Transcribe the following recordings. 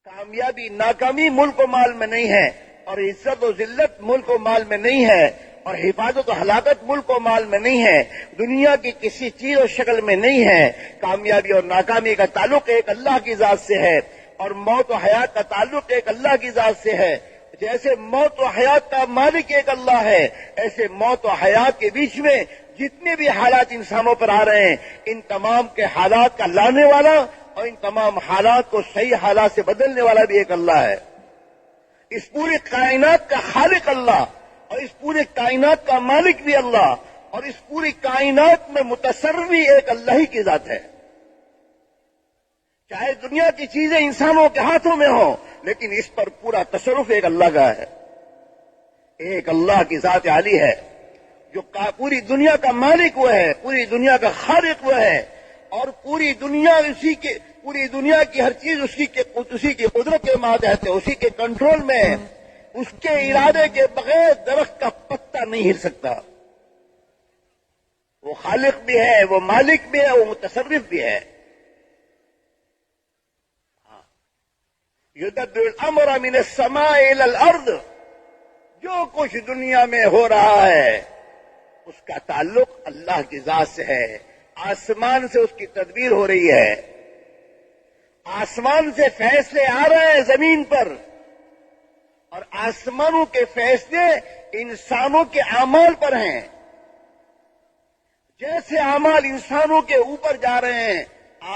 کامیابی ناکامی ملک و مال میں نہیں ہے، اور عزت و ذلت ملک و مال میں نہیں ہے، اور حفاظت و ہلاکت ملک و مال میں نہیں ہے، دنیا کی کسی چیز اور شکل میں نہیں ہے۔ کامیابی اور ناکامی کا تعلق ایک اللہ کی ذات سے ہے، اور موت و حیات کا تعلق ایک اللہ کی ذات سے ہے۔ جیسے موت و حیات کا مالک ایک اللہ ہے، ایسے موت و حیات کے بیچ میں جتنے بھی حالات انسانوں پر آ رہے ہیں، ان تمام کے حالات کا لانے والا اور ان تمام حالات کو صحیح حالات سے بدلنے والا بھی ایک اللہ ہے۔ اس پوری کائنات کا خالق اللہ، اور اس پورے کائنات کا مالک بھی اللہ، اور اس پوری کائنات میں متصرف بھی ایک اللہ ہی کی ذات ہے۔ چاہے دنیا کی چیزیں انسانوں کے ہاتھوں میں ہوں، لیکن اس پر پورا تصرف ایک اللہ کا ہے۔ ایک اللہ کی ذات عالی ہے جو پوری دنیا کا مالک وہ ہے، پوری دنیا کا خالق وہ ہے، اور پوری دنیا کی ہر چیز اسی کی قدرت کے ماتحت ہے، اسی کے کنٹرول میں ہے۔ اس کے ارادے کے بغیر درخت کا پتا نہیں ہل سکتا۔ وہ خالق بھی ہے، وہ مالک بھی ہے، وہ متصرف بھی ہے۔ یدبر الامر من السماء الى الارض، جو کچھ دنیا میں ہو رہا ہے اس کا تعلق اللہ کی ذات سے ہے۔ آسمان سے اس کی تدبیر ہو رہی ہے، آسمان سے فیصلے آ رہے ہیں زمین پر، اور آسمانوں کے فیصلے انسانوں کے اعمال پر ہیں۔ جیسے اعمال انسانوں کے اوپر جا رہے ہیں،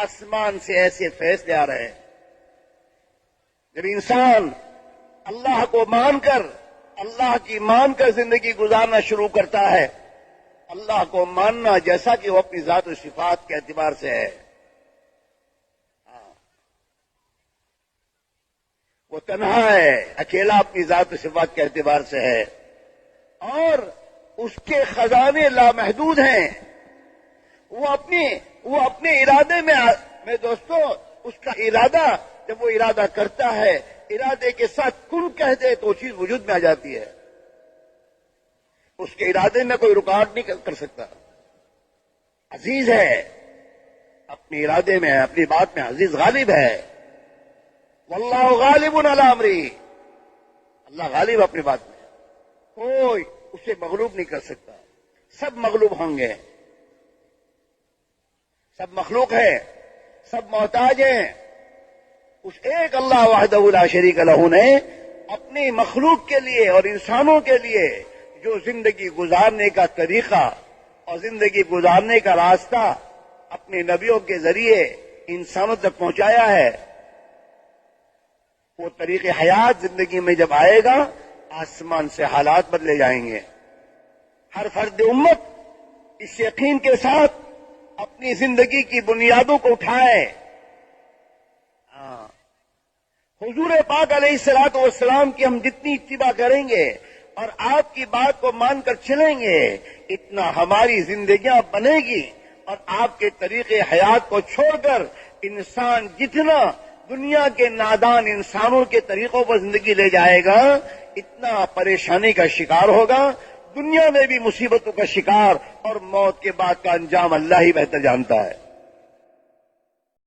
آسمان سے ایسے فیصلے آ رہے ہیں۔ جب انسان اللہ کو مان کر، اللہ کی مان کر زندگی گزارنا شروع کرتا ہے، اللہ کو ماننا جیسا کہ وہ اپنی ذات و صفات کے اعتبار سے ہے، وہ تنہا ہے، اکیلا اپنی ذات و صفات کے اعتبار سے ہے، اور اس کے خزانے لامحدود ہیں۔ وہ اپنے ارادے میں دوستو، اس کا ارادہ جب وہ ارادہ کرتا ہے، ارادے کے ساتھ کن کہہ دے تو وہ چیز وجود میں آ جاتی ہے۔ اس کے ارادے میں کوئی رکاوٹ نہیں کر سکتا۔ عزیز ہے، اپنے ارادے میں، اپنی بات میں عزیز غالب ہے۔ واللہ غالب علی امرہ، اللہ غالب اپنی بات میں، کوئی اسے مغلوب نہیں کر سکتا۔ سب مغلوب ہوں گے، سب مخلوق ہیں، سب محتاج ہیں۔ اس ایک اللہ وحدہ لا شریک لہ نے اپنی مخلوق کے لیے اور انسانوں کے لیے جو زندگی گزارنے کا طریقہ اور زندگی گزارنے کا راستہ اپنے نبیوں کے ذریعے انسانوں تک پہنچایا ہے، وہ طریق حیات زندگی میں جب آئے گا، آسمان سے حالات بدلے جائیں گے۔ ہر فرد امت اس یقین کے ساتھ اپنی زندگی کی بنیادوں کو اٹھائے، حضور پاک علیہ الصلوۃ والسلام کی ہم جتنی اتباع کریں گے اور آپ کی بات کو مان کر چلیں گے، اتنا ہماری زندگیاں بنے گی، اور آپ کے طریقے حیات کو چھوڑ کر انسان جتنا دنیا کے نادان انسانوں کے طریقوں پر زندگی لے جائے گا، اتنا پریشانی کا شکار ہوگا، دنیا میں بھی مصیبتوں کا شکار، اور موت کے بعد کا انجام اللہ ہی بہتر جانتا ہے۔